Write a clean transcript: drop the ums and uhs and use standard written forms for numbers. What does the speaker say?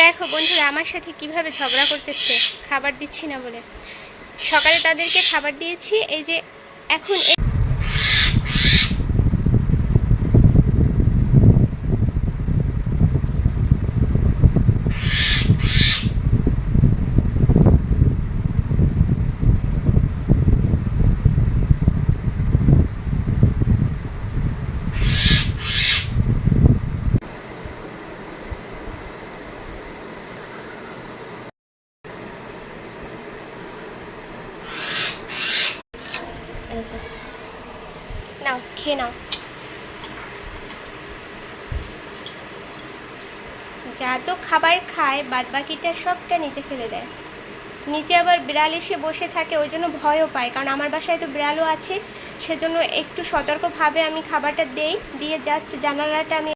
দেখো বন্ধুরা আমার সাথে কিভাবে ঝগড়া করতেছে খাবার দিচ্ছি না বলে। সকালে তাদেরকে খাবার দিয়েছি, এই যে এখন নাও খেয়ে নাও। যা তো খাবার খায় বাদ বাকিটা সবটা নিচে ফেলে দেয়। নিচে আবার বিড়াল এসে বসে থাকে, ওই জন্য ভয়ও পায়, কারণ আমার বাসায় তো বিড়ালও আছে। সেজন্য একটু সতর্কভাবে আমি খাবারটা দেই, দিয়ে জাস্ট জানালাটা আমি